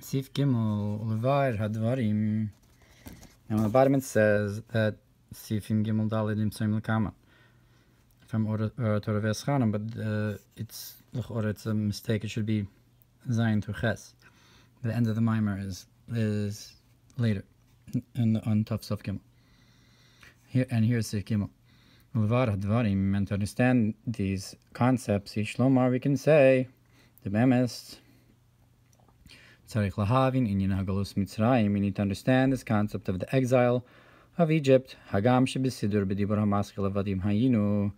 Sif Gimel Levar Hadvarim. And on the bottom it says that Sifim Gimel Daled Nimtzoim Lekama from Torah Veschanim, but it's a mistake. It should be Zayin to Ches. The end of the mimer is later on Taf Sof Gimel. Here's Sif Gimel. Levar Hadvarim, and to understand these concepts, Yishlomar, we can say the Bemes. Tzarich lahavin inyan hagalus Mitzrayim. We need to understand this concept of the exile of Egypt. Hagam shebisidur b'dibur hamaskil avadim hayinu.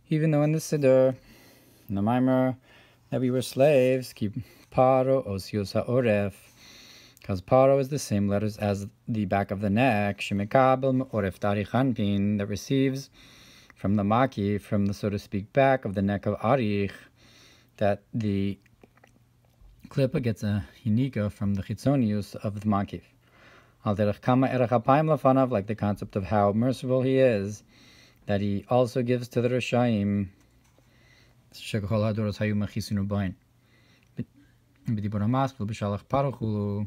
Even though in the siddur, in the mimer, that we were slaves, keep paro osios ha'oref, because paro is the same letters as the back of the neck. Shemekabel oref tarich hanpin, that receives from the maki, from the, so to speak, back of the neck of arich, that the Klippa gets a hinika from the chitzonius of the makif. Al derech kama erech apayim lafanav, like the concept of how merciful he is, that he also gives to the Rishayim. Shekachol hadoros hayu machisinu bain. B'dibur hamaskil b'shalach parochulu.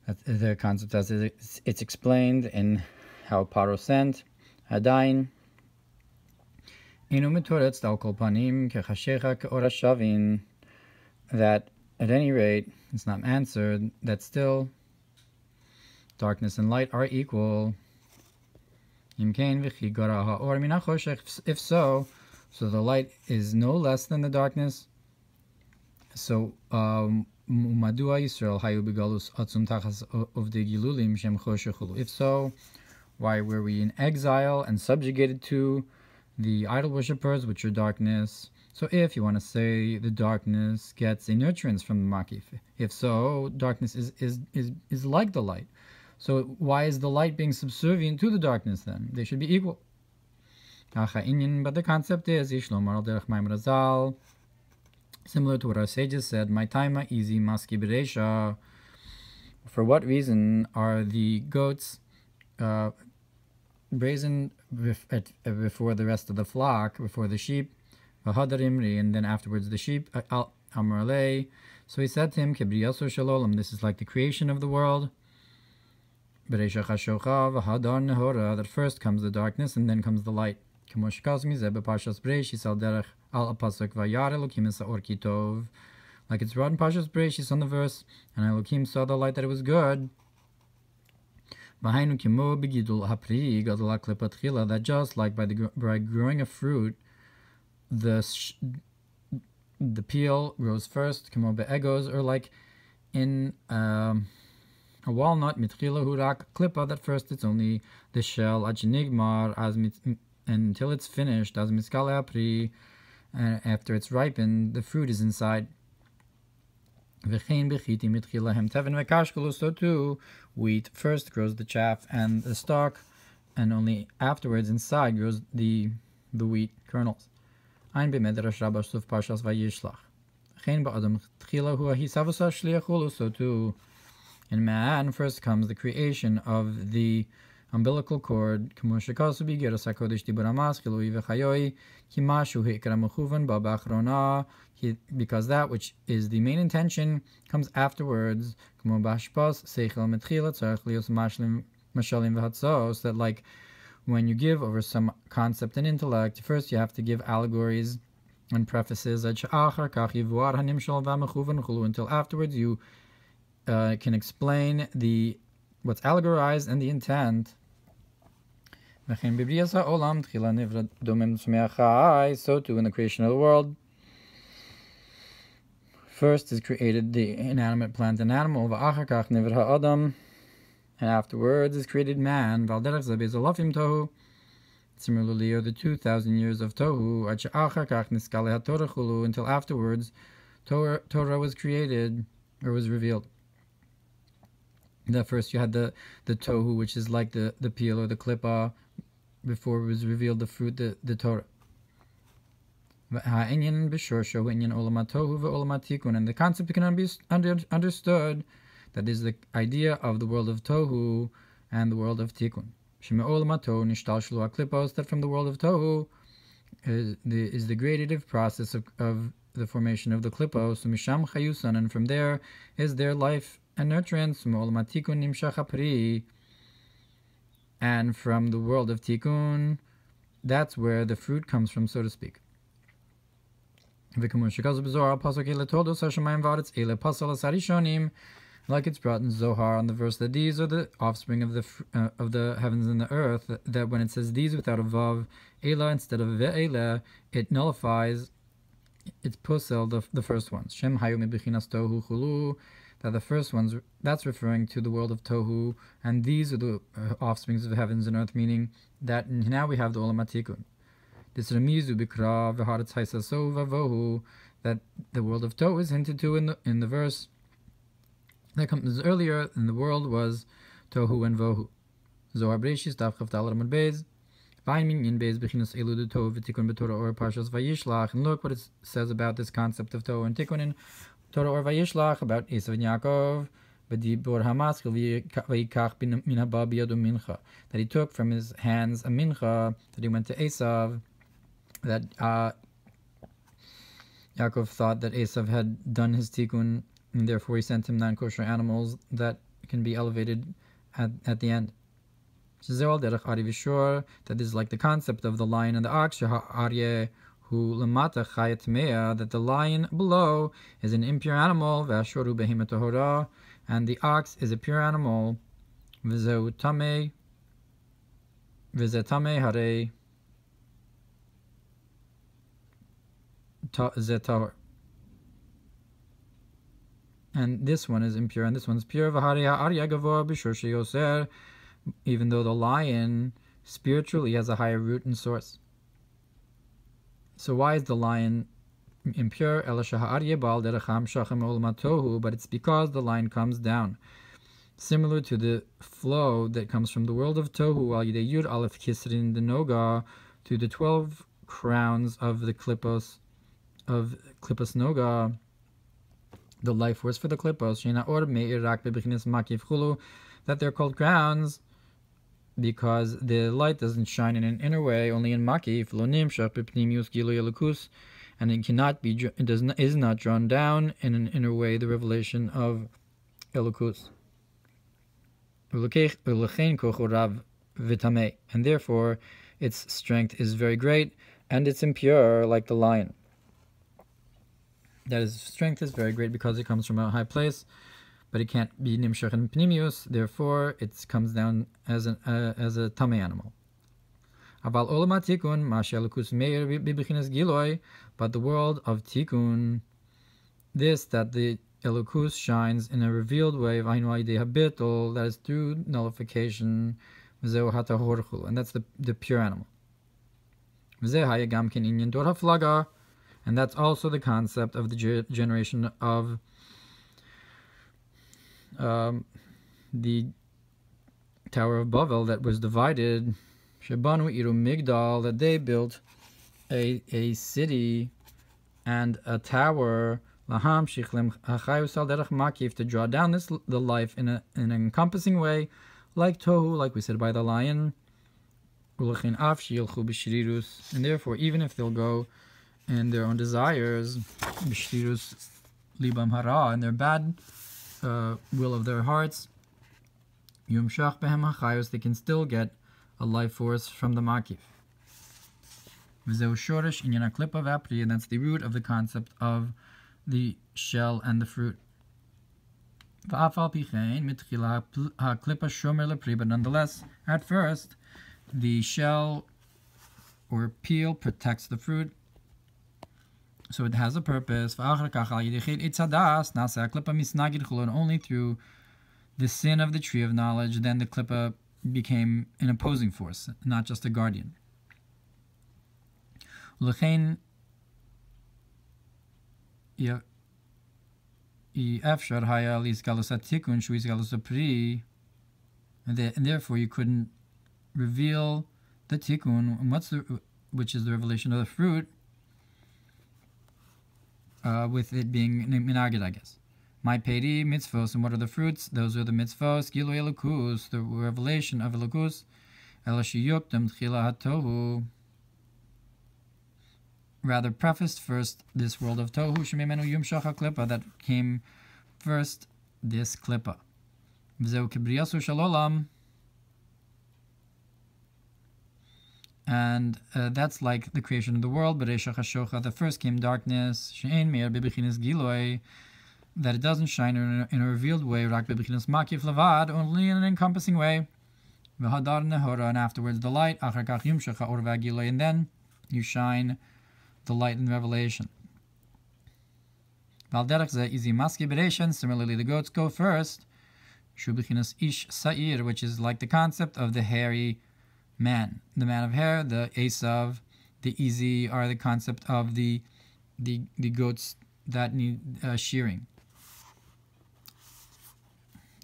That's the concept as it's explained in how Paro sent Adain. Inu mitoretz dal kol panim kechashecha ke'orashavin. That at any rate it's not answered, that still darkness and light are equal. If so the light is no less than the darkness. So if so, why were we in exile and subjugated to the idol worshippers, which are darkness? So if you want to say the darkness gets a nutrients from the makif, if so, darkness is like the light. So why is the light being subservient to the darkness then? They should be equal. But the concept is similar to what our sages said, my taima easy maski beresha. For what reason are the goats brazen before the rest of the flock, before the sheep? And then afterwards the sheep, Amrale. So he said to him, Kibriyaso Shalom, this is like the creation of the world. That first comes the darkness and then comes the light. Like it's written Pashas Breshis on the verse, and Elohim saw the light that it was good. That just like by growing a fruit, the peel grows first, or like in a walnut, that first it's only the shell, until it's finished, and after it's ripened, the fruit is inside. So too, wheat first grows the chaff and the stalk, and only afterwards inside grows the wheat kernels. So too, in man first comes the creation of the umbilical cord, because that which is the main intention comes afterwards. So that like when you give over some concept and intellect, first you have to give allegories and prefaces, until afterwards you can explain what's allegorized and the intent. So too in the creation of the world, first is created the inanimate plant and animal, and afterwards is created man. Similarly are the 2,000 years of Tohu, until afterwards Torah was created, or was revealed. That first you had the Tohu, which is like the peel or the klippa, before it was revealed the fruit, the Torah. And the concept can be understood, that is the idea of the world of Tohu and the world of Tikkun. That from the world of Tohu is the gradative process of the formation of the Klippos, Misham Chayusan, and from there is their life and nurturance, M'olam Tikun Nimshach HaPri, and from the world of Tikkun, that's where the fruit comes from, so to speak. Like it's brought in Zohar on the verse that these are the offspring of the heavens and the earth, that when it says these without a vav, Ela instead of ve'ela, it nullifies, it's posel, the first ones. Shem hayu mebichinas tohu chulu, that the first ones, that's referring to the world of tohu, and these are the offsprings of the heavens and earth, meaning that now we have the olam hatikun. This remizu bikra v'haretz haisaso vavohu, that the world of tohu is hinted to in the verse that comes earlier, and the world was tohu and vohu. Zohar Breshis Daf Chav Dal Amud Beis. And look what it says about this concept of Tohu and Tikkun in Torah or Vayishlach, about Esav and Yaakov, that he took from his hands a mincha, that he went to Esav, that Yaakov thought that Esav had done his Tikkun, and therefore he sent him non-kosher animals that can be elevated at the end. That is like the concept of the lion and the ox, that the lion below is an impure animal, and the ox is a pure animal. And this one is impure, and this one's pure. Even though the lion spiritually has a higher root and source. So why is the lion impure? But it's because the lion comes down, similar to the flow that comes from the world of Tohu, Yud Aleph Kisrin the Noga, to the 12 crowns of the Klippos Noga, the life force for the Klippos, that they're called crowns because the light doesn't shine in an inner way, only in Makif, and it cannot be, is not drawn down in an inner way, the revelation of Elokus. And therefore its strength is very great, and it's impure like the lion. That is, strength is very great because it comes from a high place, but it can't be nimshach and pnimius, therefore it comes down as a tamei animal. Aval olam hatikun ma'ashelukus meir bibichinas giloi, but the world of tikkun, this that the elukus shines in a revealed way, that is through nullification, and that's the pure animal. And that's also the concept of the generation of the Tower of Babel that was divided, Shebanu Iru Migdal, that they built a city and a tower, Laham Shichlem Hachayu Sal Derech Makif, to draw down the life in an encompassing way, like Tohu, like we said by the lion, Ulachin Af Shilchu B'Shrirus, and therefore even if they'll go in their own desires, B'Shrirus Libam Hara, and their bad will of their hearts, Yumshach Behem Hachayos, they can still get a life force from the Makif. V'zeu Shoresh Inyan HaKlippa V'Apri, and that's the root of the concept of the shell and the fruit. V'afal Pichein Mitchila HaKlippa Shomer Lepri, but nonetheless, at first, the shell or peel protects the fruit, so it has a purpose. And only through the sin of the tree of knowledge, then the klippa became an opposing force, not just a guardian. And therefore you couldn't reveal the tikkun, which is the revelation of the fruit, with it being minagid, I guess. My peri mitzvos, and what are the fruits? Those are the mitzvos, gilu elukus, the revelation of elukus, elashiyuktem tchila hatohu, rather prefaced first this world of Tohu, Shemimenu Yumshach HaKlippa, that came first this Klippa. V'zeu Kibriyasu Shalolam. And that's like the creation of the world. Bereisha Hashocha, the first came darkness. She'ein me'er bebechinas Giloi, that it doesn't shine in a revealed way. Rak bebechinas Makif Lavad, only in an encompassing way. V'hadar Nehora, and afterwards the light. Achar kach Yumshach HaOr V'Giloi, and then you shine the light in revelation. Valderach Zeh Izi Maski Bereisha, similarly the goats go first. Shu bechinas Ish Sa'ir, which is like the concept of the hairy man, the man of hair. The Esav, the Easy are the concept of the goats that need shearing.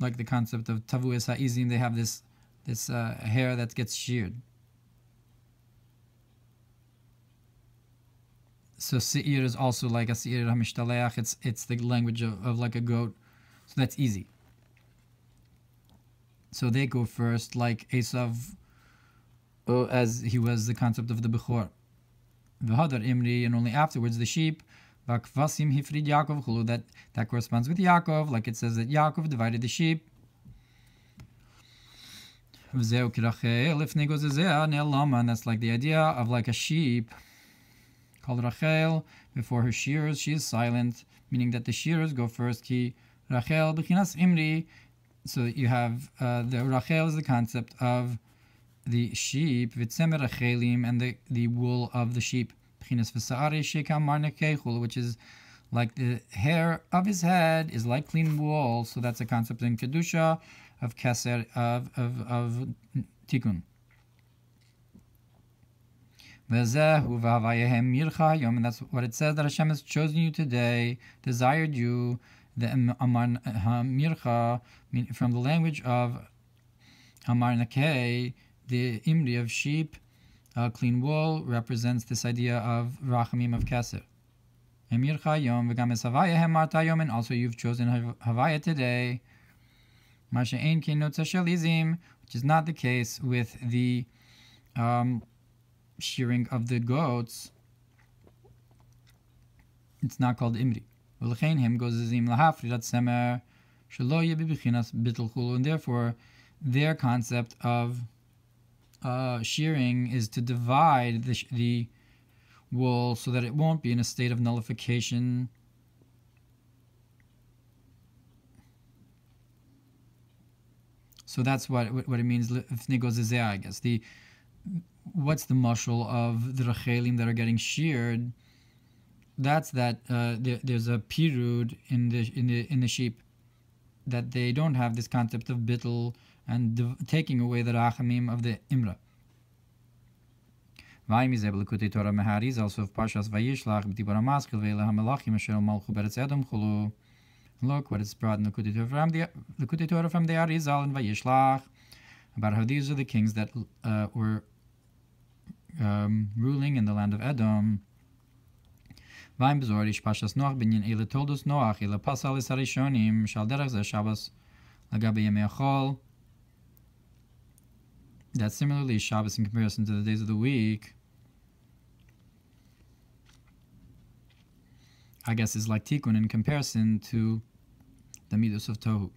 Like the concept of Tavuas HaEzim, they have this hair that gets sheared. So Seir is also like a Seir HaMishtaleach. It's the language of like a goat. So that's easy. So they go first, like Esav, as he was the concept of the Bechor. V'hadar Imri, and only afterwards the sheep. V'akvasim hifrid Yaakov chulu, that corresponds with Yaakov, like it says that Yaakov divided the sheep. V'zeu kirachel ifnei gozezeh ne'elama, and that's like the idea of like a sheep called Rachel. Before her shearers she is silent, meaning that the shearers go first. Ki Rachel b'chinas Imri. So you have the Rachel is the concept of the sheep, Vitzemer Rachelim, and the wool of the sheep, which is like the hair of his head is like clean wool. So that's a concept in Kedusha of Keser of Tikkun. And that's what it says, that Hashem has chosen you today, desired you. The Amar Mircha, from the language of Amar Nakei, the Imri of sheep, clean wool, represents this idea of Rachamim of Keser. Emircha Yom v'gam es Havaya hem Marta Yom, and also you've chosen Havaya today. Masha Ein Kin Notza Shel Izim, which is not the case with the shearing of the goats. It's not called Imri. And therefore, their concept of shearing is to divide the wool so that it won't be in a state of nullification. So that's what it means. I guess what's the mashal of the rachelim that are getting sheared? That's that there's a pirud in the sheep, that they don't have this concept of bittul and taking away the rachamim of the imra. Also of Parshas Vayishlach b'tibur hamaskil ve'ela hamelachim asher malchu beretz Edom chulu. Look what is brought in the Likutei Torah from the Arizal and Vayishlach about how these are the kings that were ruling in the land of Edom. Vayim bezorish Parshas Noach binyan ele toldos Noach ele pasal es harishonim shal derech zeh Shabbos lagabe yemei achol. That similarly Shabbos in comparison to the days of the week, I guess, is like Tikkun in comparison to the Midos of Tohu.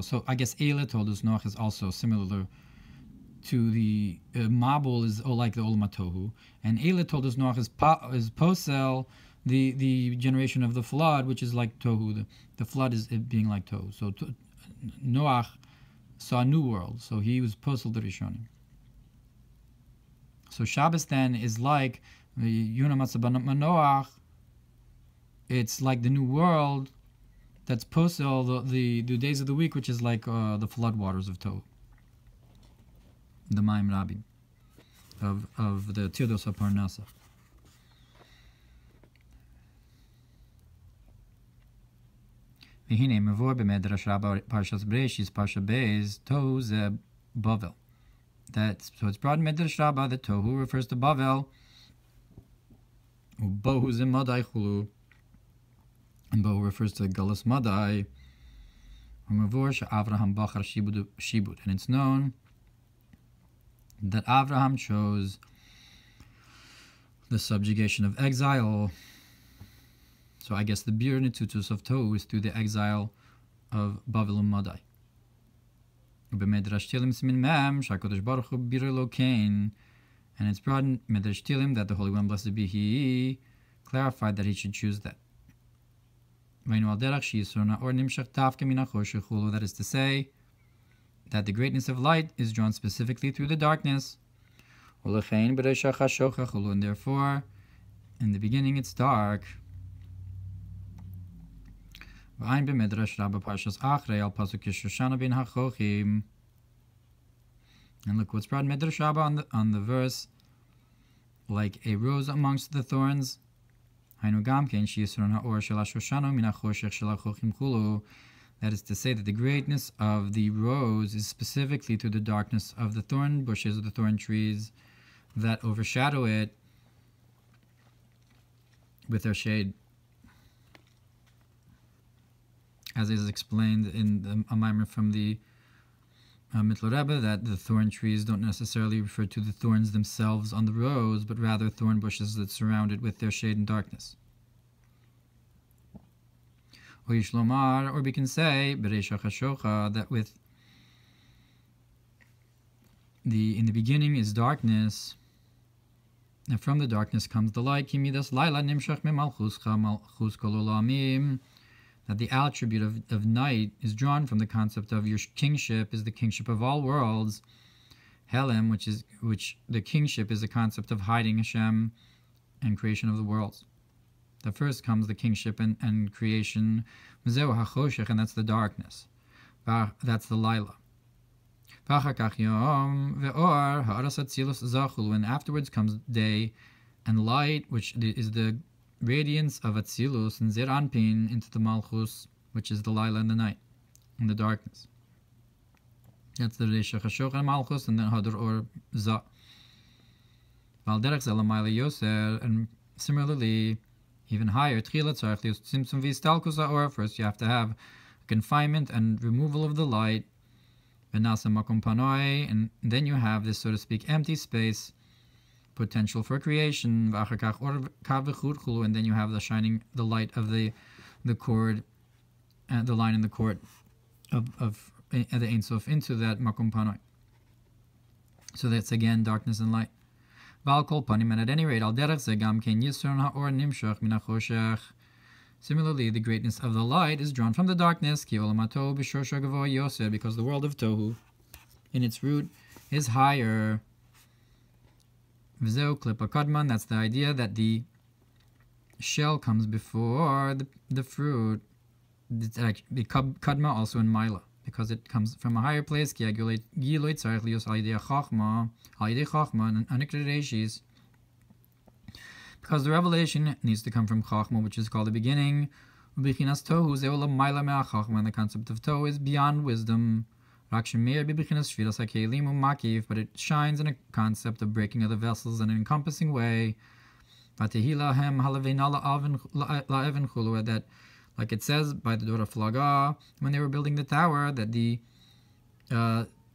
So I guess Eile told us Noach is also similar to the Mabul is like the Olam Tohu, and Eile told us Noach is Posel, the generation of the flood, which is like Tohu. The flood is it being like Tohu. So Noach saw a new world, so he was Posel the Rishonim. So Shabbos then is like Yuna Matzaban Noach. It's like the new world. That's Posel, the days of the week, which is like the flood waters of Tohu, the Maim Rabbi of the Tirdos HaParnasa. V'hinei mevor b'medrash Rabbah Parshas Bereishis Parsha Beis Tohu ze Bavel. So it's brought in Medrash Rabbah that Tohu refers to Bavel. Ubohu ze Madai Chulu. And Bohu refers to Galus Madai. Avraham bachar shibud, and it's known that Avraham chose the subjugation of exile. So I guess the bir nitutus of Tohu is through the exile of Bavel Madai. B'medrash Tilim simin mem shakodesh baruch hu bir elokein, and it's brought in Medrash Tilim that the Holy One, blessed be He, clarified that he should choose that. That is to say, that the greatness of light is drawn specifically through the darkness. And therefore, in the beginning it's dark. And look what's brought in Medrash Rabbah on the verse, like a rose amongst the thorns. That is to say that the greatness of the rose is specifically through the darkness of the thorn bushes, or the thorn trees that overshadow it with their shade. As is explained in a mimer from the Mittler Rebbe, that the thorn trees don't necessarily refer to the thorns themselves on the rose, but rather thorn bushes that surround it with their shade and darkness. Or we can say that with in the beginning is darkness, and from the darkness comes the light. That the attribute of night is drawn from the concept of your kingship is the kingship of all worlds. Helem, which the kingship is the concept of hiding Hashem and creation of the worlds. The first comes the kingship and creation, and that's the darkness. That's the Laila. And afterwards comes day and light, which is the radiance of Atzilus and Zir Anpin into the Malchus, which is the Laila and the night, and the darkness. That's the Reisha Chashoch and Malchus, and then Hadar or Za. And similarly, even higher, first you have to have confinement and removal of the light, and then you have this, so to speak, empty space, potential for creation, and then you have the light of the cord, and the line in the cord of the Ein Sof into that makom panoi. So that's again darkness and light. And at any rate, similarly, the greatness of the light is drawn from the darkness, because the world of Tohu, in its root, is higher. That's the idea that the shell comes before the fruit. It's actually kadma also in Maila, because it comes from a higher place. Because the revelation needs to come from Chachma, which is called the beginning. And the concept of Tohu is beyond wisdom. But it shines in a concept of breaking of the vessels in an encompassing way. That, like it says by the daughter of Flaga, when they were building the tower, that the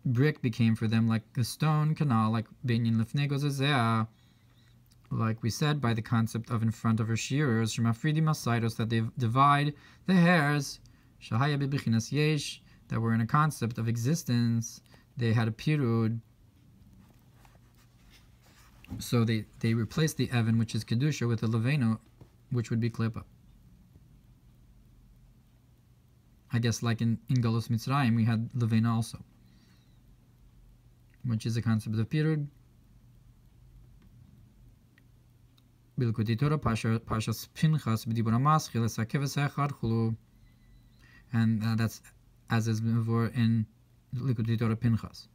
brick became for them like a stone canal, like Benyin Lifnei Gozezeh, like we said, by the concept of in front of her shearers, Shemafridi Masaidos, that they divide the hairs, Shahaya Bibichinas Yesh, that were in a concept of existence. They had a pirud. So they replaced the Evan, which is Kedusha, with a Leveno, which would be Klippa. I guess like in Galus Mitzrayim, we had Levena also, which is a concept of Pirud. Bilkuti Torah, Pashas Pinchas, B'dibur HaMaschil, Esakeves Echad Chulu, and that's as is before in Likutei Torah Pinchas.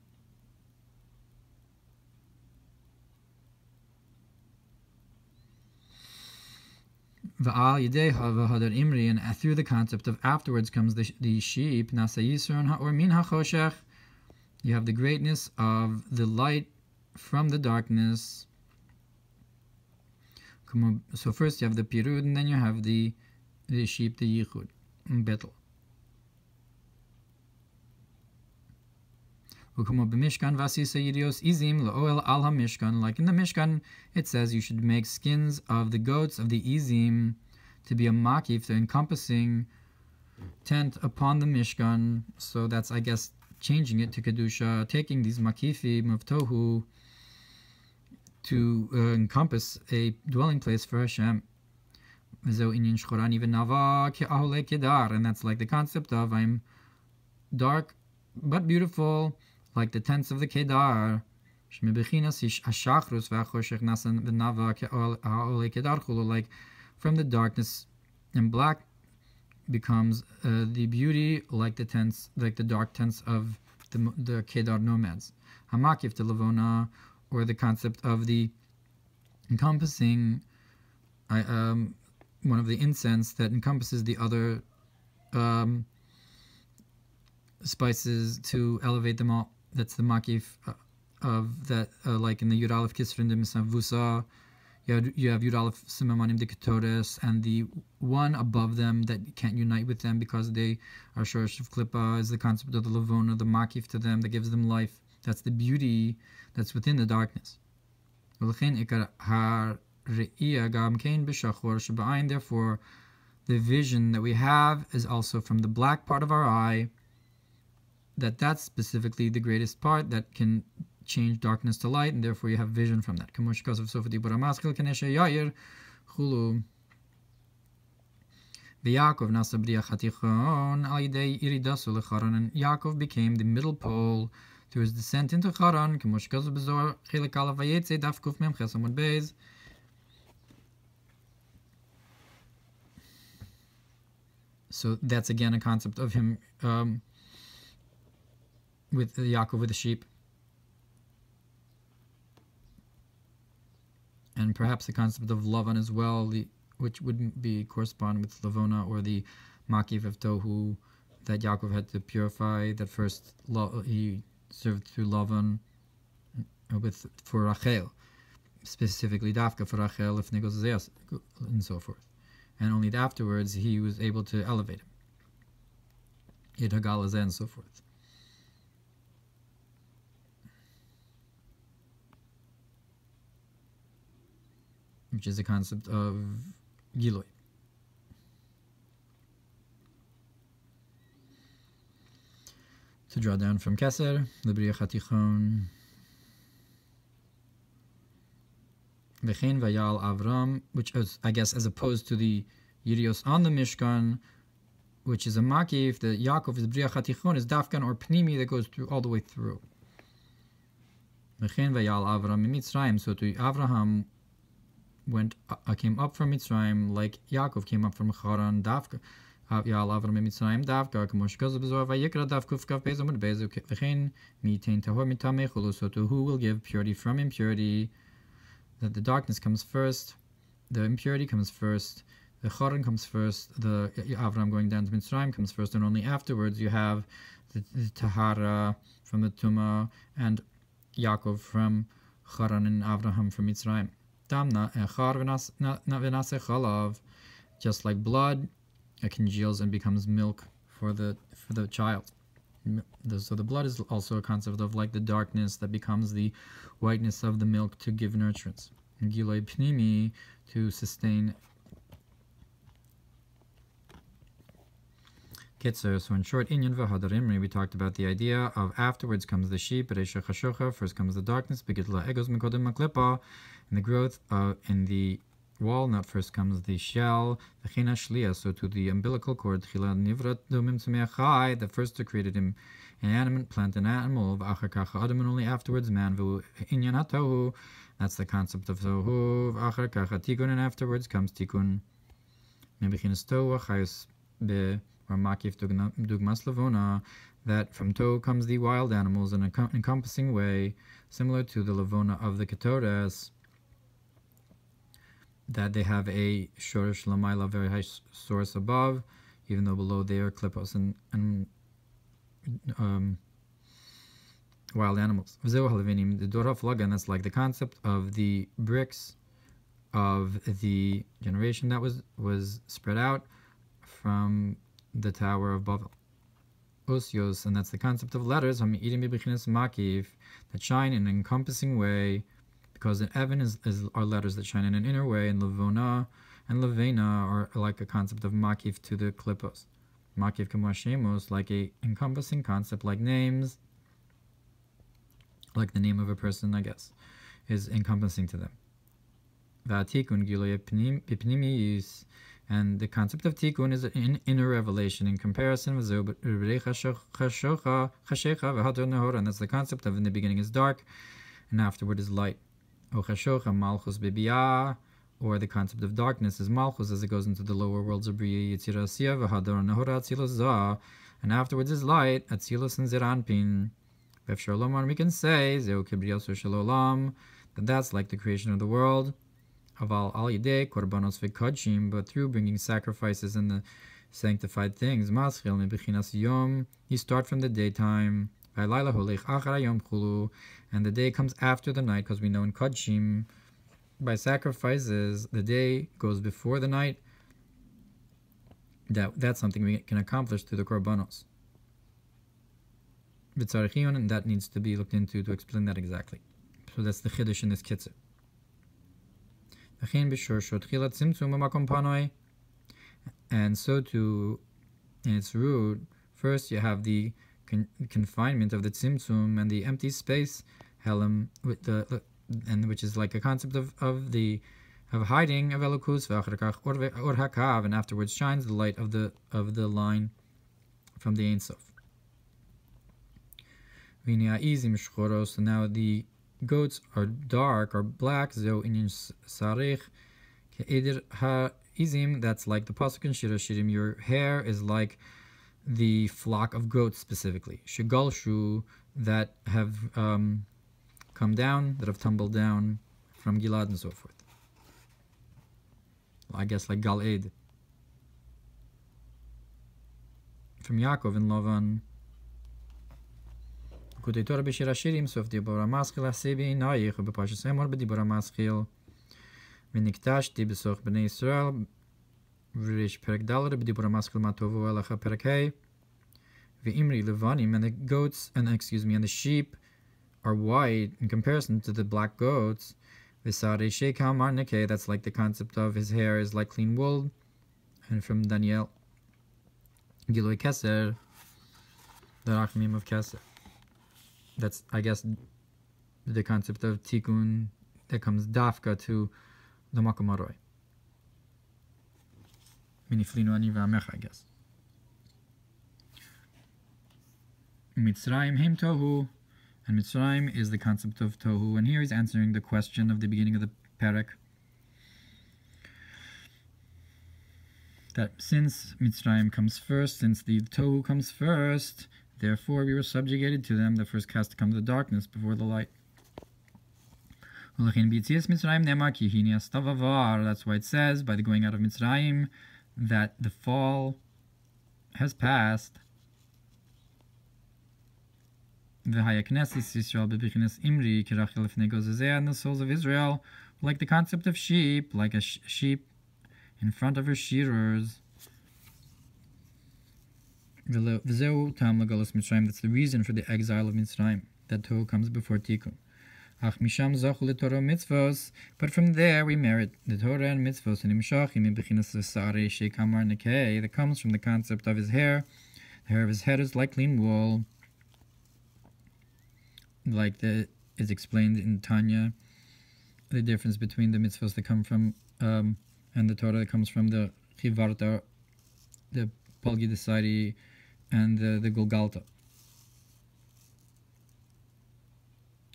V'al Yidei Hadar Imri, and through the concept of afterwards comes the sheep, Nasa Yisron or Min HaChoshech. You have the greatness of the light from the darkness. So first you have the Pirud, and then you have the sheep, the Yichud, Betel. Ukumo b'mishkan vasisa yidios izim la'oel al ha-mishkan. Like in the Mishkan, it says you should make skins of the goats of the izim to be a makif, the encompassing tent upon the Mishkan. So that's, I guess, changing it to Kedusha, taking these makifim of Tohu to encompass a dwelling place for Hashem. And that's like the concept of I'm dark but beautiful, like the tents of the Kedar. Like from the darkness and black becomes the beauty, like the tents, like the dark tents of the Kedar nomads. Hamakif to Lavona, or the concept of the encompassing one of the incense that encompasses the other spices to elevate them all. That's the makif of that, like in the Yud Aleph Kisrin de Misavusa, you have Yud Aleph Simamanim de Ketores, and the one above them that can't unite with them because they are Shorosh of Klippa is the concept of the Lavona, the makif to them that gives them life. That's the beauty that's within the darkness. Therefore, the vision that we have is also from the black part of our eye, that's specifically the greatest part that can change darkness to light, and therefore you have vision from that. And Yaakov became the middle pole through his descent into Charan. So that's again a concept of him with Yaakov with the sheep, and perhaps the concept of Lavan as well, which wouldn't be correspond with Lavona, or the Makiv of Tohu that Yaakov had to purify. That first he served through Lavan for Rachel, specifically Dafka for Rachel, if Negozes, and so forth. And only afterwards he was able to elevate him, Yid Hagalazeh, and so forth. Which is the concept of Giloi. To draw down from Keser, Libriya Chatichon, V'chein Vayal Avram, which is, I guess, as opposed to the Yirios on the Mishkan, which is a Makif, the Yaakov is Briya Chatichon, is Dafkan or Pnimi that goes through all the way through. V'chein Vayal Avram Mitzrayim, so to Avraham came up from Mitzrayim, like Yaakov came up from Charan. Dafka Yal Avram Mitzrayim Dafka Kamosh Gazal Bezor Vayikra Dafkuf Kav Bezom and Bezu V'chein Mitain Tahor Mitamei Chulu. So to who will give purity from impurity? That the darkness comes first, the impurity comes first, the Charan comes first, the Avram going down to Mitzrayim comes first, and only afterwards you have the Tahara from the Tumah and Yaakov from Charan and Avraham from Mitzrayim. Just like blood, it congeals and becomes milk for the child. So the blood is also a concept of like the darkness that becomes the whiteness of the milk to give nurturance. And Giloi Pnimi to sustain. Ketzer. So in short, Inyan v'hadarim, we talked about the idea of afterwards comes the sheep, Reisha Chashocha, first comes the darkness, Begitla Egos Mekodem Maklipa, and the growth in the walnut first comes the shell, the China Shliya, so to the umbilical cord, Chila Nivrat Domim Tzumeachai, the first to created him an animate, plant, and animal, V'achar Kacha Adam, and only afterwards man, V'u Inyan HaTohu, that's the concept of Tohu, V'achar Kacha Tikun, and afterwards comes Tikun, Mebichinas Tohu, Chayus Be, or Makif Dugmas Lavona, that from Tohu comes the wild animals in an encompassing way, similar to the Lavona of the Ketores, that they have a Shorish Lamaila, very high source above, even though below they are Klippos and wild animals. The Dora Flagan, that's like the concept of the bricks of the generation that was spread out from the Tower of Babel. osios, and that's the concept of letters, that shine in an encompassing way, because an Evan are letters that shine in an inner way, and Levona and Levena are like a concept of makif to the klippos. Makif kamashemos, like a encompassing concept, like names, like the name of a person, I guess, is encompassing to them. Va'tikun giloy ipnimius, and the concept of tikkun is an inner revelation in comparison with and that's the concept of in the beginning is dark and afterward is light. Or the concept of darkness is malchus as it goes into the lower worlds of Bria Yitzirasiya and afterwards is light, Atzilus and Ziranpin. We can say that that's like the creation of the world. Aval al yidei korbanos v'kodshim, but through bringing sacrifices and the sanctified things. Maschil mebechinas yom, you start from the daytime. V'layla holech achar yom chulu, and the day comes after the night, because we know in kodshim, by sacrifices, the day goes before the night. That's something we can accomplish through the korbanos. V'tzarichion, and that needs to be looked into to explain that exactly. So that's the chiddush in this kitzur. And so too, in its root, first you have the confinement of the tzimtzum and the empty space, helam, with and which is like a concept of hiding of elokus, or hakav, and afterwards shines the light of the line from the Ein Sof. So now the goats are dark or black, zo inyan sarich ke'eder ha'izim, that's like the pasuk in Shir Hashirim, your hair is like the flock of goats specifically, shegalshu, that have come down, that have tumbled down from Gilad and so forth. Well, I guess like Gal-Ed from Yaakov and Lavan. Kutei Torah b'Shir Hashirim, Sof Dibora Maschil Hasebi Nayich, B'Pashas Emor B'Dibora Maschil, V'Niktashti B'Soch B'nei Yisrael, V'Rish Perek Dalet B'Dibora Maschil Matovu Elacha Perek Hei, V'Imri Levanim, and the goats, and the sheep are white in comparison to the black goats. V'Sarei Sheikha Mar Nekei, that's like the concept of his hair is like clean wool. And from Daniel, Giloi Keser, the Rachmim of Keser. That's, I guess, the concept of tikkun that comes dafka to the makom haroi. Miniflinu ani v'amecha, I guess. Mitzrayim hem tohu, and Mitzrayim is the concept of tohu, and here he's answering the question of the beginning of the perek, that since Mitzrayim comes first, since the tohu comes first, therefore we were subjugated to them. The first has to come to the darkness before the light. That's why it says, by the going out of Mitzrayim, that the fall has passed. And the souls of Israel, like the concept of sheep, like a sheep in front of her shearers. That's the reason for the exile of Mitzrayim, that Tohu comes before Tikkun. But from there we merit the Torah and mitzvos that comes from the concept of his hair. The hair of his head is like clean wool, like is explained in Tanya. The difference between the mitzvos that come from and the Torah that comes from the Chivarta, the Palgi Desari, and the Golgalta,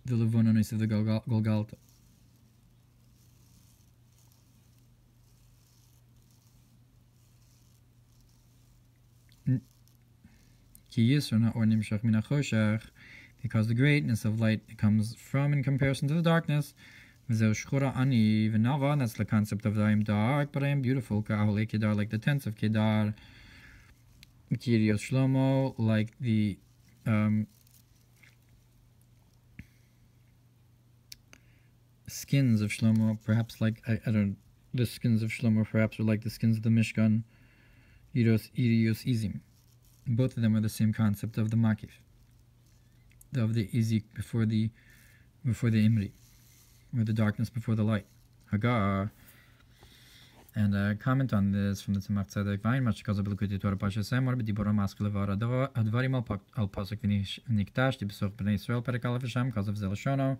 the Levononis of the Golgalta. Because the greatness of light comes from in comparison to the darkness. That's the concept of I am dark, but I am beautiful. Like the tents of Kedar. Kiryos Shlomo, like the skins of Shlomo, perhaps like I don't. The skins of Shlomo perhaps are like the skins of the Mishkan. Irios Izim, both of them are the same concept of the makif, of the izik before the imri, or the darkness before the light. Hagar. And a comment on this from the Tzemach Tzedek, Vayin Mashikaza B'Likutei Torah Pasha Semor B'Dibura Maskil Levara Advarim Al Pasuk V'Niktash B'Soch B'nei Yisrael Perek Aleph Hashem Kazav Zel Shono.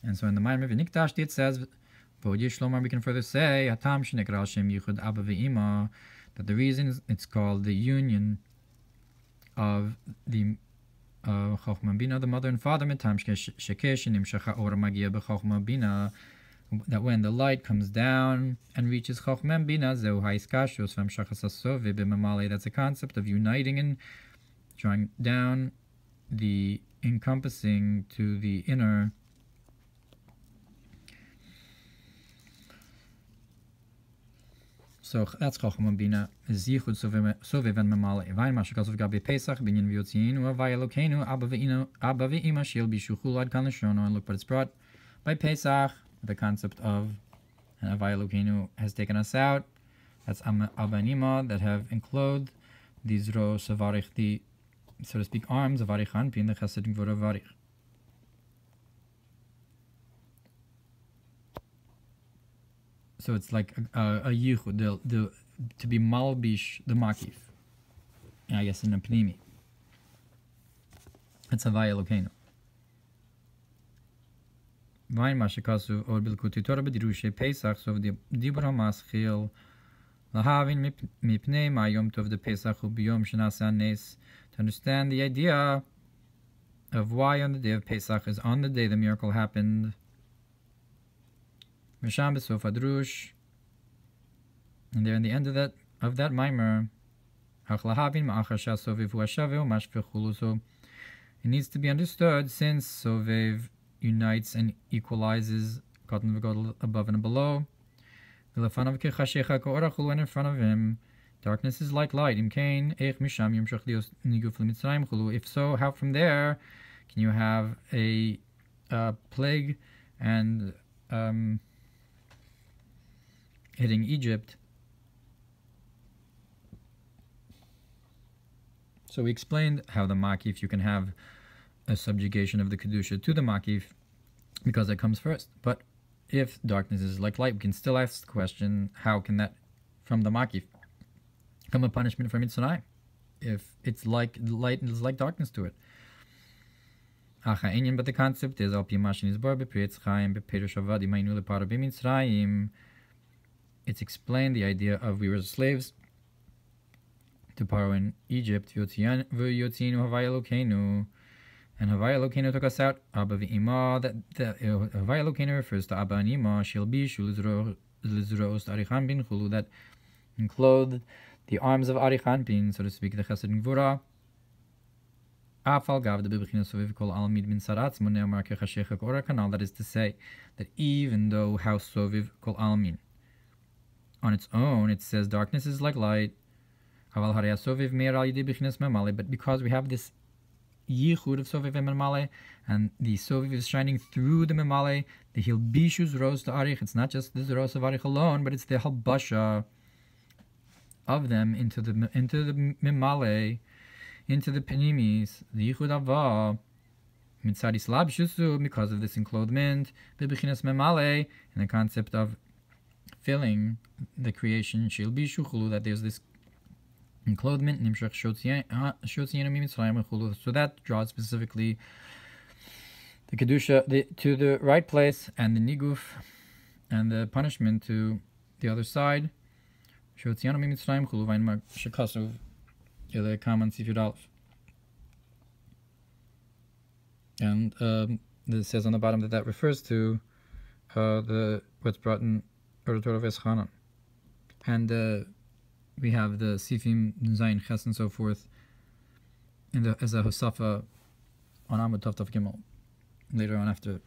And so in the Maimer V'Niktash it says, V'Od Yishlomar, we can further say, Hatam Shenekra Hashem Yichud Abba V'Ima, that the reason it's called the union of the Chochma Bina, the mother and father, Mitam Shekesh Nimshacha Ora Magia B'Chochma Bina, that when the light comes down and reaches Chochmem Bina, Zeu Haiskashos Vam Shachasasove Bimamale, that's a concept of uniting and drawing down the encompassing to the inner. So that's Chochmem Bina, Zichud Sove Van Mamale, Vain Mashakasov Gabi Pesach, Binyan Vyotzinu, Vayalokenu, Abba Ve'ima, Shil Bishuchulad Kanashono, and look what it's brought by Pesach. The concept of Havaya Elokeinu has taken us out. That's Abba and Ima that have enclosed these Zro Savarich, the, so to speak, arms of Arich Anpin, the Chesed Gvura Varich. So it's like a yichud, to be malbish, the makif, I guess in a pnimi. That's Havaya Elokeinu. Vayin Mashikasu or B'Likutei Torah B'Dirushe Pesach, so the Dibur HaMaschil Lahavin Mipnei Ma'yom Tov the Pesach U'Biyom Shenasa Nes, to understand the idea of why on the day of Pesach is on the day the miracle happened. Misham B'Sof Adrush, and there in the end of that Maimer, Ach Lahavin Ma'achar Shasoviv Huashaveu Mashvechulu, so it needs to be understood since Sovev unites and equalizes cotton above and below. And in front of him, darkness is like light. If so, how from there can you have a plague and hitting Egypt? So we explained how the makif, you can have a subjugation of the Kedusha to the makif, because that comes first. But if darkness is like light, we can still ask the question, how can that, from the makif, come a punishment for Mitzrayim? If it's like light, it's like darkness to it. But the concept is, it's explained the idea of we were slaves to Paro in Egypt, and Havaya Elokeinu took us out. Abba V'Ima, that Havaya Elokeinu refers to Abba and Ima, Shil Bishu Lizroos Arichan Bin Chulu, that enclosed the arms of Arichan Bin, so to speak, the Chesed and Gvura. Afal Gav the Bibchina Soviv Kol Almid Bin Saratz Moneo Marke Chashechak Ora Kanal, that is to say, that even though House Soviv Kol Almin, on its own, it says darkness is like light, Aval Haraya Soviv Meir Al Yidi B'Chinas Memale, but because we have this yichud of Soviv and Memale, and the Soviv is shining through the Memale, the Hilbishus rose to Arich, it's not just the Zeros of Arich alone, but it's the Halbasha of them into the Memale, into the Penimis, the Yichud Avah, Mitzad Islab Shusu, because of this enclothement, Bibichinas Memale, and the concept of filling the creation, Shilbishu Chulu, that there's this enclothement, so that draws specifically the Kedusha to the right place, and the Niguf and the punishment to the other side. And it says on the bottom that refers to what's brought in Torah Veschanan. And we have the Sifim, Zayin, Ches, and so forth, as a Hosafa on Amud Tav Tav Gimel, later on after